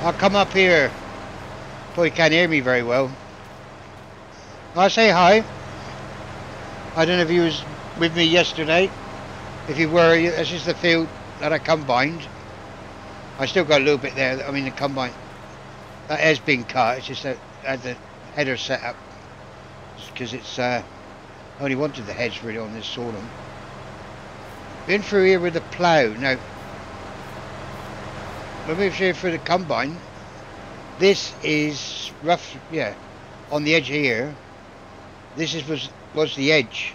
I'll come up here. Probably can't hear me very well. I'll say hi. I don't know if you was with me yesterday. If you were, this is the field that I combined. I still got a little bit there. I mean, the combine that has been cut. It's just that I had the header set up because it's I only wanted the heads really on this sorghum. Been through here with the plough. Now, let me show you for the combine. This is rough, yeah, on the edge here. This was the edge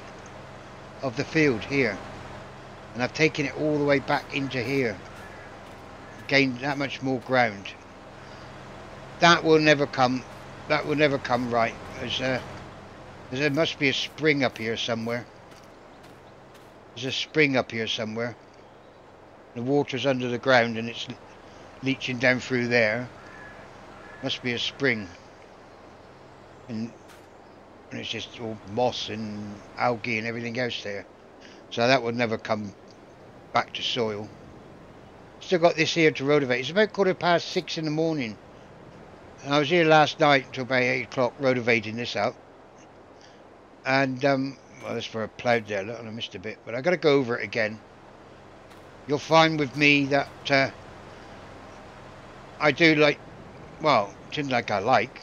of the field here, and I've taken it all the way back into here. Gained that much more ground. That will never come. That will never come right. There must be a spring up here somewhere. There's a spring up here somewhere. The water's under the ground and it's leaching down through there. Must be a spring. And it's just all moss and algae and everything else there. So that would never come back to soil. Still got this here to rotivate. It's about 6:15 in the morning. And I was here last night until about 8 o'clock rotivating this up. And, well, that's for a ploughed there. Look, I missed a bit. But I got to go over it again. You'll find with me that I do like, well, it isn't like I like,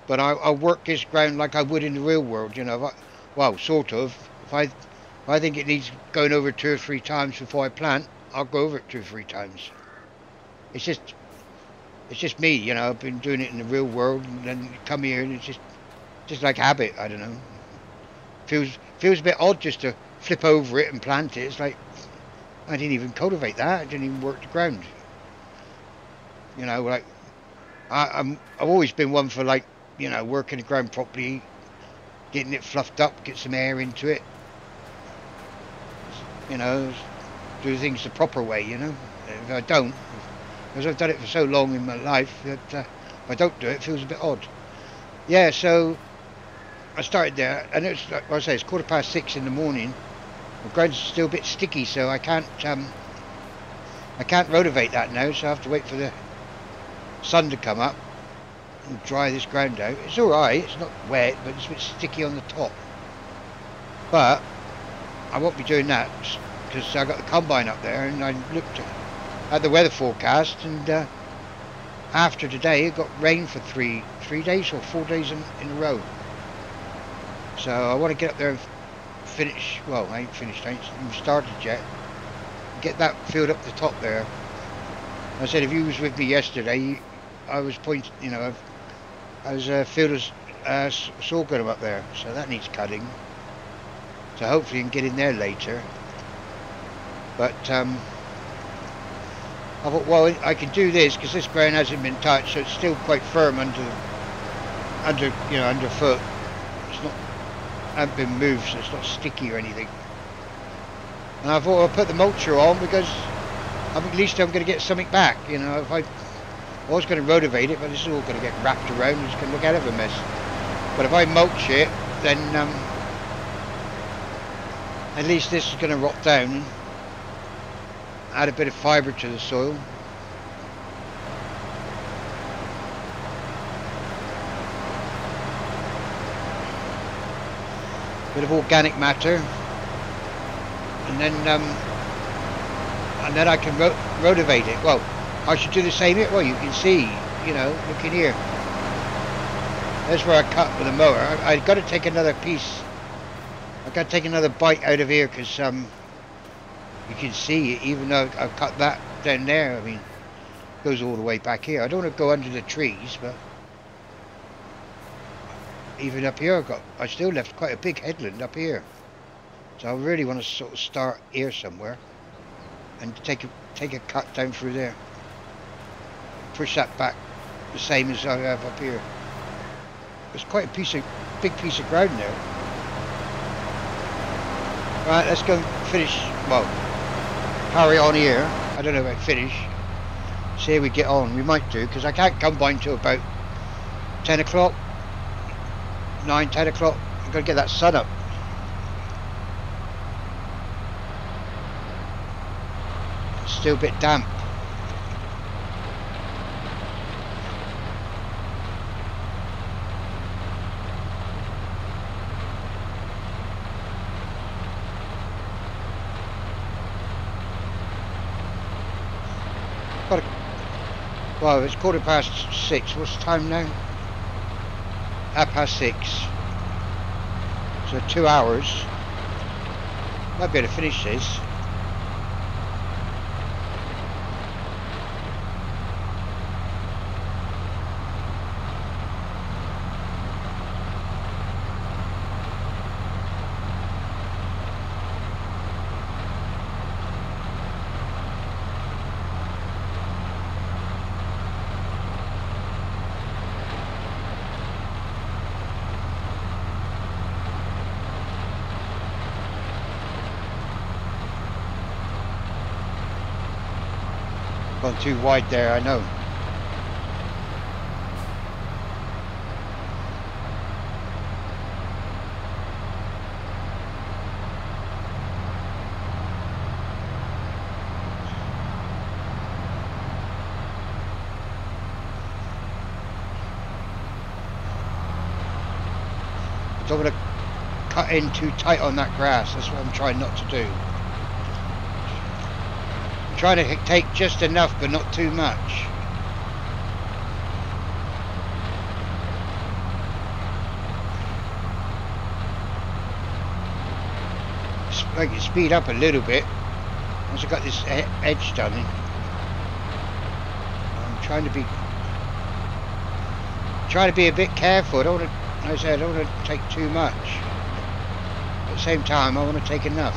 but I work this ground like I would in the real world, you know. Well, sort of. If I think it needs going over 2 or 3 times before I plant, I'll go over it 2 or 3 times. It's just me, you know. I've been doing it in the real world, and then you come here and it's just like habit. I don't know. Feels a bit odd just to flip over it and plant it. It's like I didn't even cultivate that. I didn't even work the ground. You know, like I've always been one for, like, you know, working the ground properly, getting it fluffed up, get some air into it. You know, do things the proper way. You know, if I don't, because I've done it for so long in my life that if I don't do it, it feels a bit odd. Yeah, so I started there, and it's like I say, it's 6:15 in the morning. The ground's still a bit sticky, so I can't rotivate that now. So I have to wait for the sun to come up and dry this ground out. It's all right. It's not wet, but it's a bit sticky on the top. But I won't be doing that because I got the combine up there, and I looked at the weather forecast, and after today it got rain for three days or 4 days in a row. So I want to get up there and finish. Well, I ain't finished. I ain't even started yet. Get that field up the top there. I said if you was with me yesterday, I was pointing. You know, I was field of sorghum up there, so that needs cutting. So hopefully you can get in there later. But I thought, well, I can do this because this ground hasn't been touched, so it's still quite firm underfoot. It's not, hasn't been moved, so it's not sticky or anything. And I thought I'll put the mulcher on because at least I'm going to get something back. You know, if I was going to rotivate it, but this is all going to get wrapped around. It's going to look out of a mess. But if I mulch it, then at least this is going to rot down and add a bit of fibre to the soil. Bit of organic matter, and then I can rotivate it. Well, I should do the same here. Well, you can see, you know, look in here. That's where I cut with a mower. I got to take another piece. I got to take another bite out of here because you can see, even though I've cut that down there, I mean, it goes all the way back here. I don't want to go under the trees, but even up here I still left quite a big headland up here. So I really want to sort of start here somewhere and take a cut down through there. Push that back the same as I have up here. It's quite a big piece of ground there. Right, let's go finish, well, carry on here. I don't know if I finish. See how we get on. We might do, because I can't combine till about 10 o'clock. 9, 10 o'clock. I've got to get that sun up. It's still a bit damp. Well, it's 6:15. What's the time now? 6:30. So 2 hours. Might be able to finish this. Gone too wide there, I know. I don't want to cut in too tight on that grass. That's what I'm trying not to do. I'm trying to take just enough, but not too much. Make it speed up a little bit once I got this edge done. I'm trying to be a bit careful. I don't want to. Like I said, I don't want to take too much. At the same time, I want to take enough.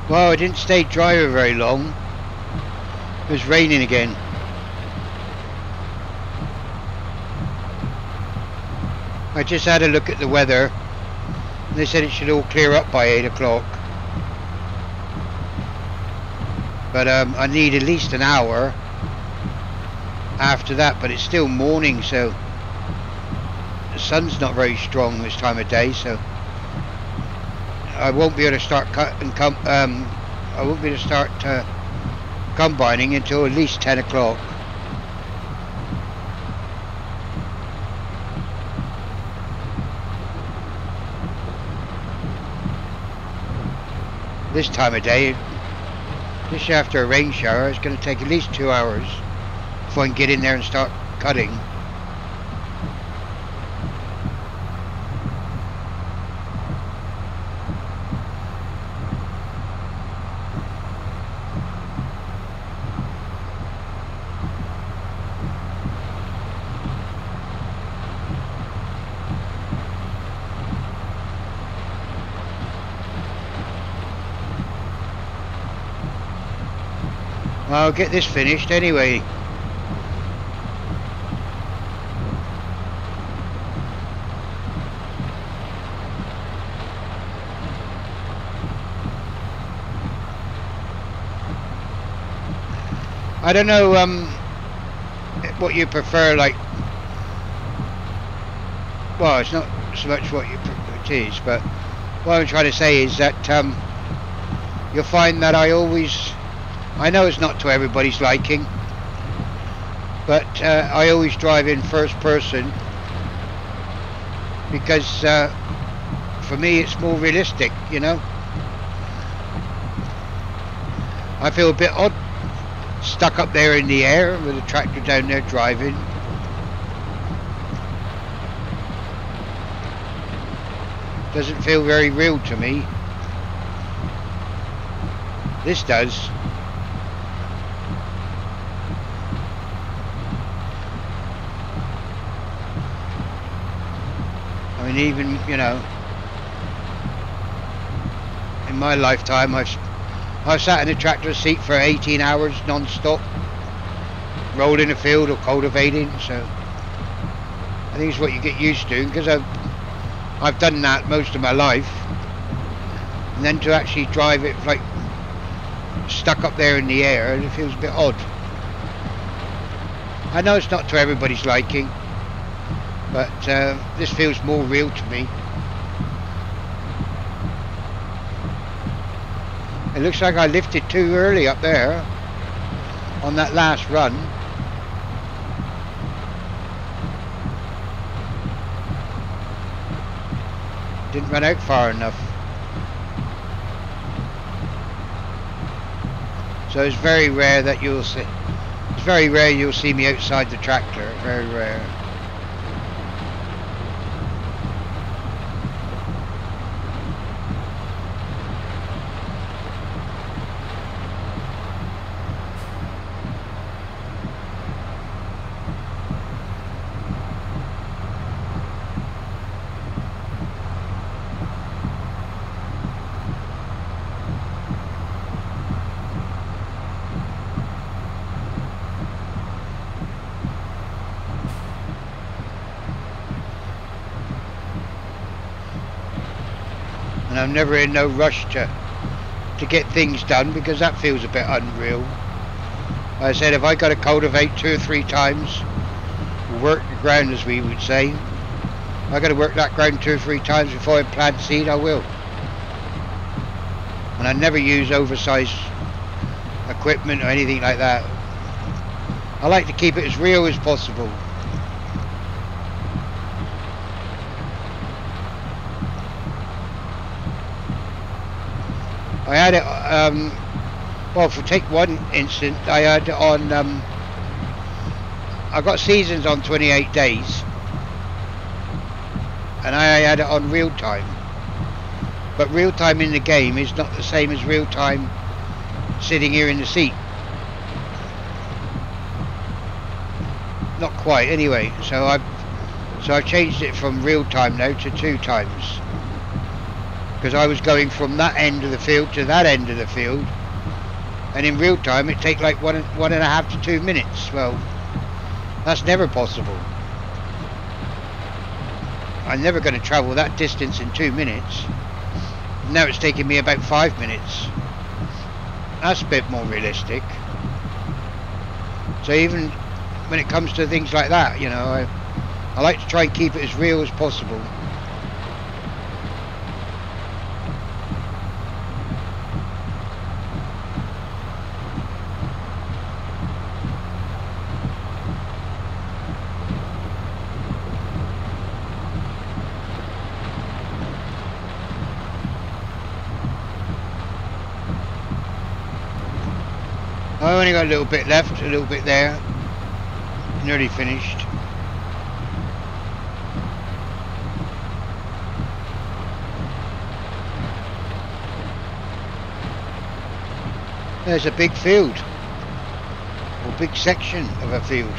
Well, I didn't stay dry for very long. It was raining again. I just had a look at the weather. They said it should all clear up by 8 o'clock. But I need at least an hour after that, but it's still morning, so the sun's not very strong this time of day, so I won't be able to start I won't be able to start combining until at least 10 o'clock. This time of day, just after a rain shower, it's going to take at least 2 hours before I can get in there and start cutting. I'll get this finished anyway. I don't know what you prefer, like, well, it's not so much what you prefer, it is, but what I'm trying to say is that you'll find that I know it's not to everybody's liking, but I always drive in first person because for me it's more realistic, you know. I feel a bit odd stuck up there in the air with a tractor down there driving. Doesn't feel very real to me. This does. I mean, even, you know, in my lifetime I've sat in a tractor seat for 18 hours non-stop, rolling a field or cultivating, so I think it's what you get used to, because I've done that most of my life, and then to actually drive it like stuck up there in the air, it feels a bit odd. I know it's not to everybody's liking, but this feels more real to me. It looks like I lifted too early up there on that last run. Didn't run out far enough. So it's very rare that you'll see. It's very rare you'll see me outside the tractor. Very rare. And I'm never in no rush to get things done, because that feels a bit unreal. Like I said, if I got to cultivate 2 or 3 times, work the ground as we would say, I got to work that ground 2 or 3 times before I plant seed, I will. And I never use oversized equipment or anything like that. I like to keep it as real as possible. I had it, well, for take one instance, I had it on, I got seasons on 28 days, and I had it on real time. But real time in the game is not the same as real time sitting here in the seat. Not quite, anyway. So I've changed it from real time now to 2 times. because I was going from that end of the field to that end of the field, and in real time it take like one and a half to 2 minutes. Well, that's never possible. I'm never going to travel that distance in 2 minutes. Now it's taking me about 5 minutes. That's a bit more realistic. So even when it comes to things like that, you know, I like to try and keep it as real as possible. I only got a little bit left, a little bit there. Nearly finished. There's a big field, or big section of a field,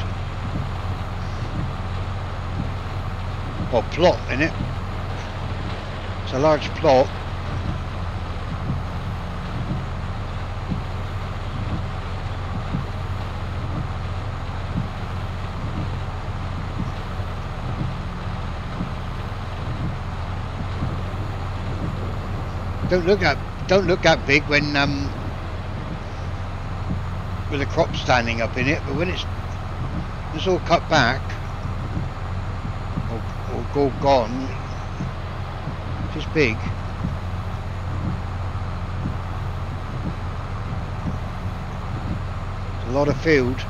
or plot in it. It's a large plot. Don't look that big when with the crop standing up in it, but when it's all cut back or gone, it's big. It's a lot of field.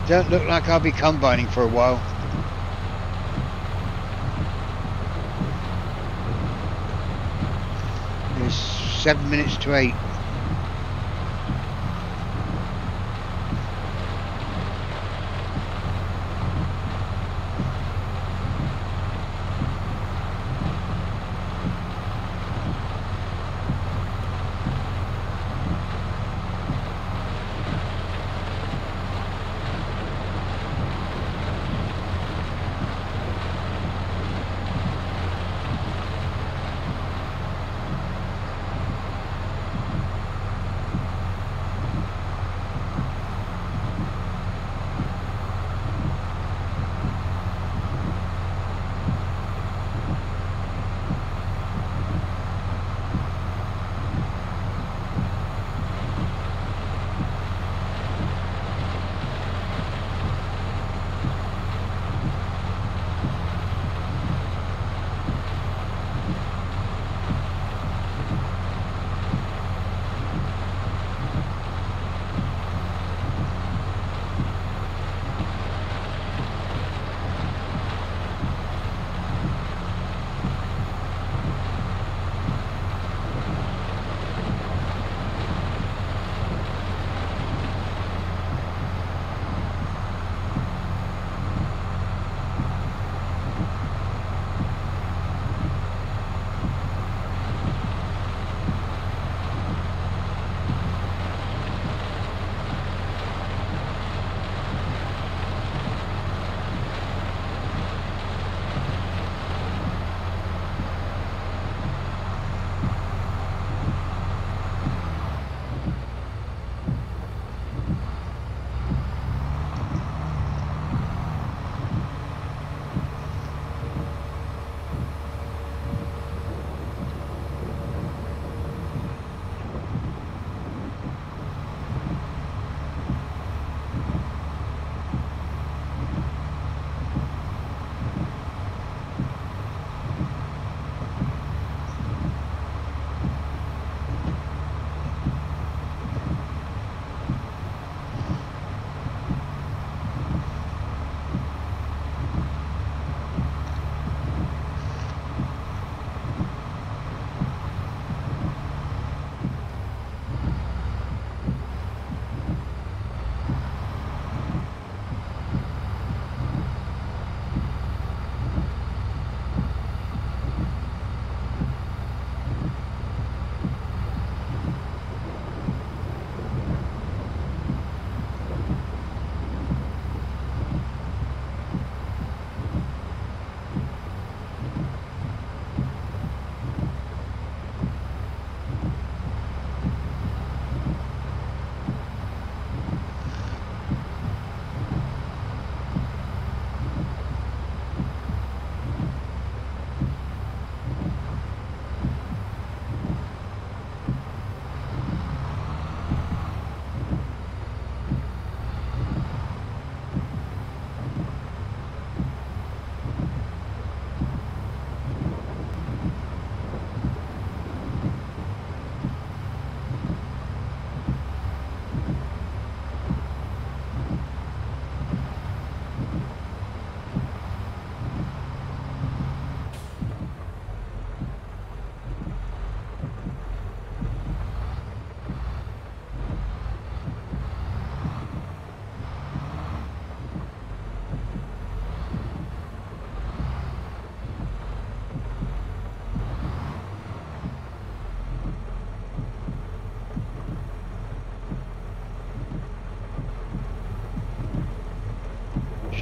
Don't look like I'll be combining for a while. It's 7 minutes to 8.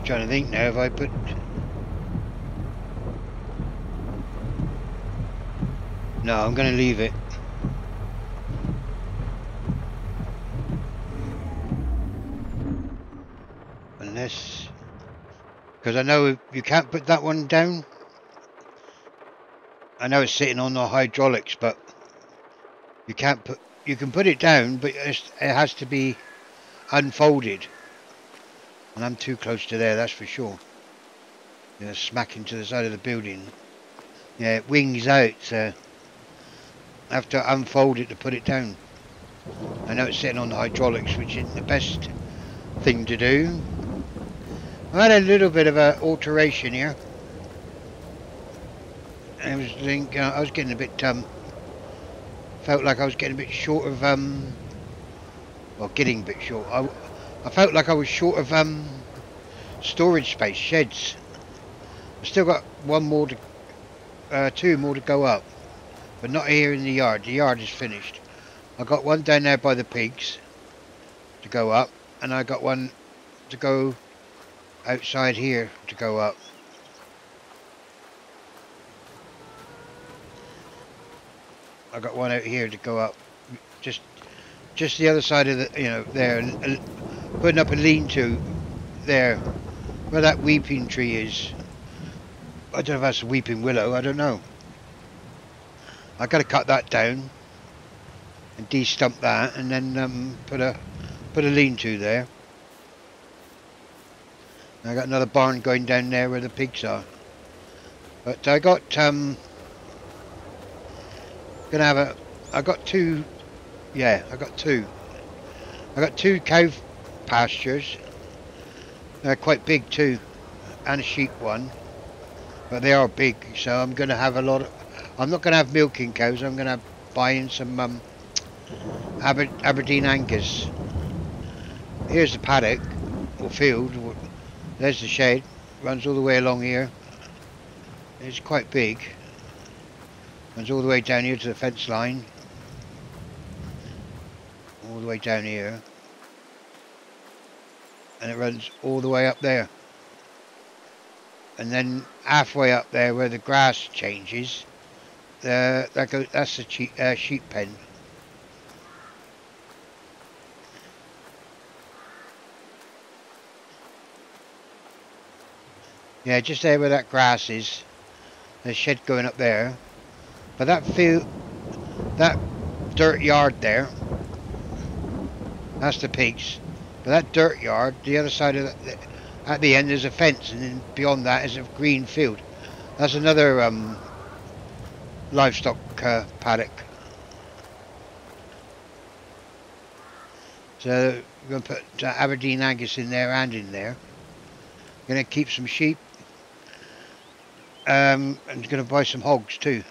Just trying to think now if I put... No, I'm going to leave it. Unless... Because I know you can't put that one down. I know it's sitting on the hydraulics, but you can't put... You can put it down, but it has to be unfolded. And I'm too close to there, that's for sure. You know, smacking to the side of the building. Yeah, it wings out, so I have to unfold it to put it down. I know it's sitting on the hydraulics, which isn't the best thing to do. I had a little bit of an alteration here. I was thinking, I was getting a bit felt like I was getting a bit short of well, getting a bit short. I felt like I was short of storage space, sheds. I've still got one more to two more to go up, but not here in the yard. The yard is finished. I got one down there by the pigs to go up, and I got one to go outside here to go up. I got one out here to go up, just the other side of the, you know, there, putting up a lean-to there, where that weeping tree is. I don't know if that's a weeping willow, I don't know. I got to cut that down and de-stump that, and then put a lean-to there. I got another barn going down there where the pigs are. But I got I got two cow pastures. They're quite big too, and a sheep one, but they are big, so I'm going to have a lot of, I'm not going to have milking cows, I'm going to buy in some Aberdeen Angus. Here's the paddock or field, there's the shed, runs all the way along here. It's quite big. Runs all the way down here to the fence line. All the way down here. And it runs all the way up there. And then halfway up there where the grass changes, that's the sheep pen. Yeah, just there where that grass is. There's a shed going up there. But that field, that dirt yard there, that's the pigs. But that dirt yard, the other side of at the end there's a fence, and then beyond that is a green field. That's another livestock paddock. So we're going to put Aberdeen Angus in there and in there. Going to keep some sheep. And going to buy some hogs too.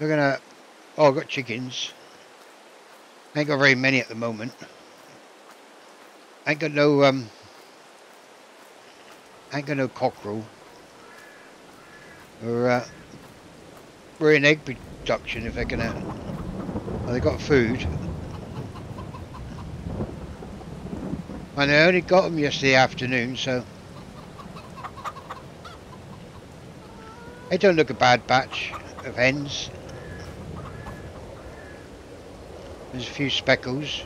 We're gonna. Oh, I've got chickens. Ain't got very many at the moment. Ain't got no cockerel. We're in egg production if they're gonna. Well, they got food. And I only got them yesterday afternoon, so they don't look a bad batch of hens. There's a few speckles,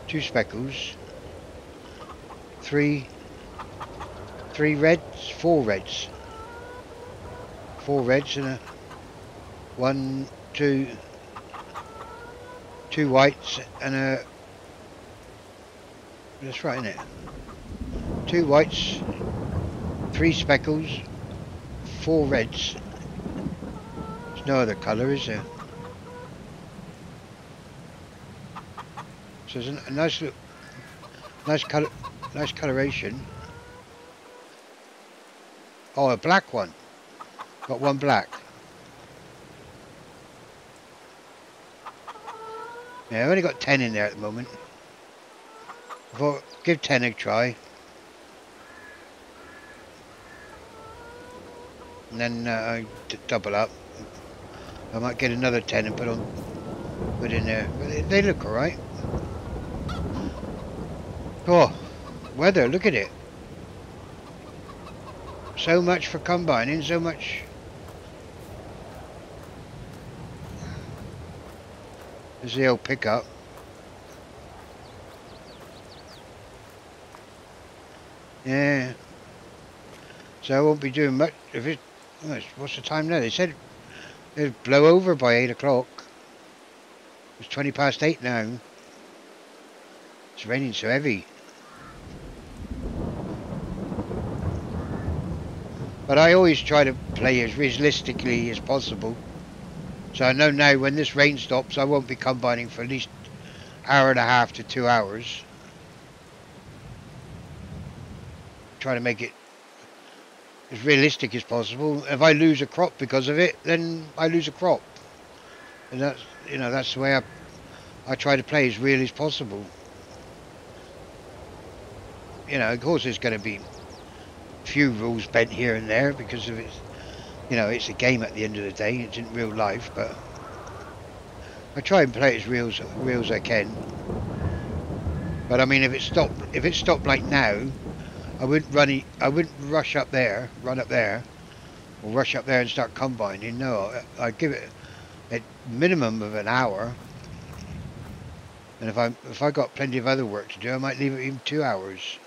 2 speckles, 3 reds, 4 reds, 4 reds, and a 1, 2 whites, and a, that's right, isn't it? 2 whites, 3 speckles, 4 reds. There's no other colour, is there? So there's a nice look, nice coloration. Oh, a black one. Got 1 black. Yeah, I've only got 10 in there at the moment. I thought, give 10 a try. And then I double up. I might get another 10 and put in there. But they look alright. Oh, weather, look at it. So much for combining, so much. There's the old pickup. Yeah. So I won't be doing much if it. What's the time now? They said it'd blow over by 8 o'clock. It's 20 past 8 now. It's raining so heavy. But I always try to play as realistically as possible. So I know now when this rain stops, I won't be combining for at least hour and a half to 2 hours. Try to make it as realistic as possible. If I lose a crop because of it, then I lose a crop. And that's, that's the way I try to play as real as possible. Of course there's going to be a few rules bent here and there because of it's a game at the end of the day. It's in real life, but I try and play it as real as I can. But I mean, if it stopped like now, I wouldn't rush up there, run up there, or rush up there and start combining. No, I'd give it a minimum of an hour. And if I got plenty of other work to do, I might leave it even 2 hours.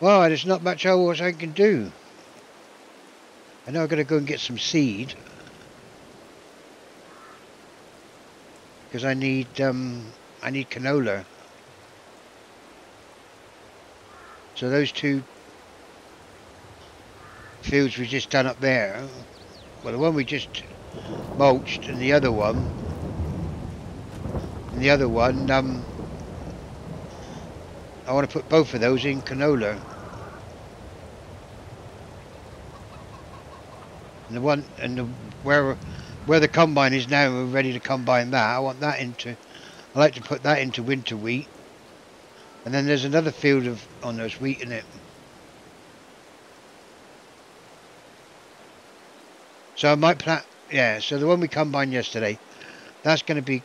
Well, there's not much else I can do. I know I've got to go and get some seed. Because I need canola. So those 2 fields we just done up there, well, the one we just mulched and the other one, I want to put both of those in canola. And where the combine is now, we're ready to combine that. I like to put that into winter wheat. And then there's another field there's wheat in it. So I might plant, so the one we combined yesterday, that's going to be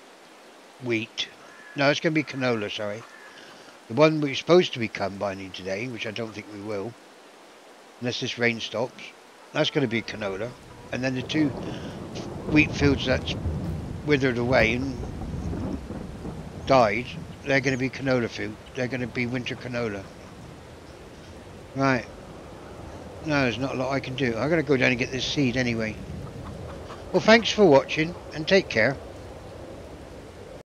wheat. No, it's going to be canola, sorry. The one we're supposed to be combining today, which I don't think we will, unless this rain stops, that's going to be canola. And then the 2 wheat fields that's withered away and died, they're going to be canola field. They're going to be winter canola. Right. No, there's not a lot I can do. I've got to go down and get this seed anyway. Well, thanks for watching and take care.